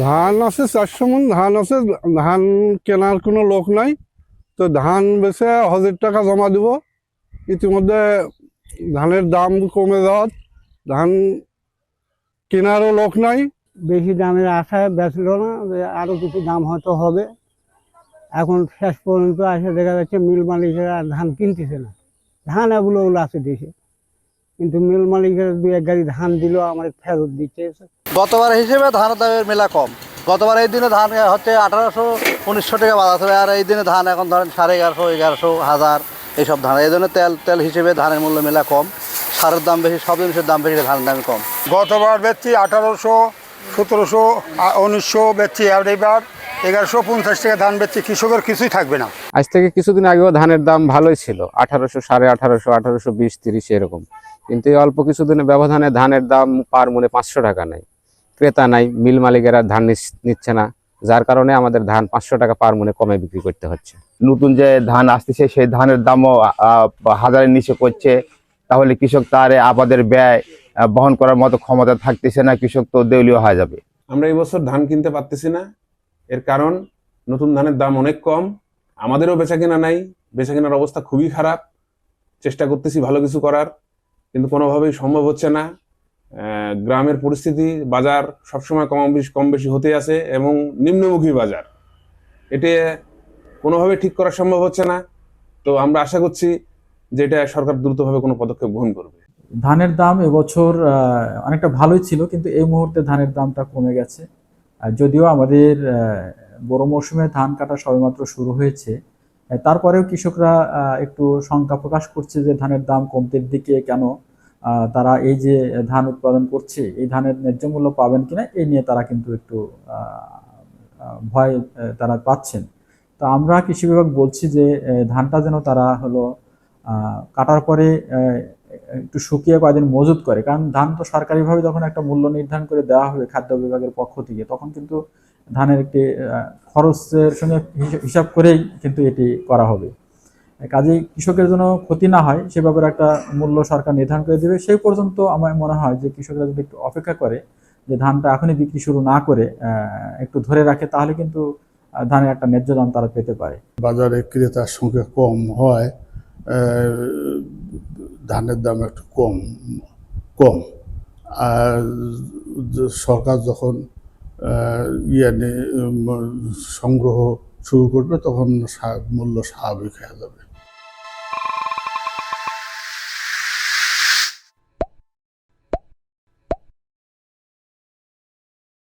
ধান আছে 400 মণ ধান আছে। ধান কেনার কোনো লোক নাই, তো ধান বেচে 1000 টাকা জমা দিব। ইতিমধ্যে ধানের দাম কমে যাওয়ার, ধান কেনারও লোক নাই। বেশি দামের আশায় বেচলো না, যে আরো কিছু দাম হয়তো হবে। এখন শেষ পর্যন্ত আসে দেখা যাচ্ছে মিল মালিকেরা ধান কিনতেছে না। ধান অ্যাভেলেবল আছে দেশে, কিন্তু মিল মালিকেরা 2-1 গাড়ি ধান দিল আমার ফেরত দিচ্ছে। গতবার হিসেবে ধানের দামের মেলা কম। গতবার এই দিনে ধান হচ্ছে 1800-1900 টাকা বাজার ছিল, আর এই দিনে ধান এখন ধরেন 1150, 1100, 1000 এইসব ধান। এই জন্য তেল হিসেবে ধানের মূল্য মেলা কম, সারের দাম বেশি, সব জিনিসের দাম বেশি, ধানের দাম কম। গতবার বেচছি 1800, 1700, 1900 বেচছি, আর এবার 1150 টাকা ধান বেচছি। কৃষকের কিছুই থাকবে না। আজ থেকে কিছুদিন আগেও ধানের দাম ভালোই ছিল, 1800, 1850, 1820, 30 এরকম। কিন্তু এই অল্প কিছুদিনের ব্যবধানে ধানের দাম পার মনে 500 টাকা নাই, ক্রেতা নাই, মিল মালিকেরা ধান নিচ্ছে না, যার কারণে আমাদের ধান 500 টাকা পার মনে কমে বিক্রি করতে হচ্ছে। নতুন যে ধান আসতেছে সেই ধানের দামও 1000-এর নিচে করছে, তাহলে কৃষক তার আবাদের ব্যয় বহন করার মতো ক্ষমতা থাকতেছে না, কৃষক তো দেউলিয়া হয়ে যাবে। আমরা এই বছর ধান কিনতে পারতেছি না, এর কারণ নতুন ধানের দাম অনেক কম, আমাদেরও বেচা কেনা নাই, বেচা কেনার অবস্থা খুবই খারাপ। চেষ্টা করতেছি ভালো কিছু করার, কিন্তু কোনোভাবেই সম্ভব হচ্ছে না। গ্রামের পরিস্থিতি, বাজার সবসময় কম বেশি হতে আছে এবং নিম্নমুখী বাজার, এটা কোনোভাবে ঠিক করা সম্ভব হচ্ছে না। তো আমরা আশা করছি যে এটা সরকার দ্রুতভাবে কোনো পদক্ষেপ গ্রহণ করবে। ধানের দাম এবছর অনেকটা ভালোই ছিল, কিন্তু এই মুহূর্তে ধানের দামটা কমে গেছে। যদিও আমাদের বড় মৌসুমে ধান কাটা সবেমাত্র শুরু হয়েছে, তারপরেও কৃষকরা একটু শঙ্কা প্রকাশ করছে যে ধানের দাম কমতের দিকে কেন। তারা এই যে ধান উৎপাদন করছে, এই ধানের ন্যায্য মূল্য পাবেন কিনা এই নিয়ে তারা কিন্তু একটু ভয় তারা পাচ্ছেন। তো আমরা কৃষি বিভাগ বলছি যে ধানটা যেন তারা হলো কাটার পরে একটু শুকিয়ে কয়েকদিন মজুত করে, কারণ ধান তো সরকারিভাবে যখন একটা মূল্য নির্ধারণ করে দেওয়া হবে খাদ্য বিভাগের পক্ষ থেকে, তখন কিন্তু ধানের একটি খরচের সঙ্গে হিসাব করেই কিন্তু এটি করা হবে। কাজেই কৃষকের জন্য ক্ষতি না হয় সে ব্যাপারে একটা মূল্য সরকার নির্ধারণ করে দেবে। সেই পর্যন্ত আমার মনে হয় যে কৃষকরা যদি একটু অপেক্ষা করে, যে ধানটা এখনই বিক্রি শুরু না করে একটু ধরে রাখে, তাহলে কিন্তু ধানের একটা ন্যায্য দাম তারা পেতে পারে। বাজারে ক্রেতার সংখ্যা কম হয়, ধানের দাম একটু কম। আর সরকার যখন সংগ্রহ শুরু করবে তখন মূল্য স্বাভাবিক হয়ে যাবে।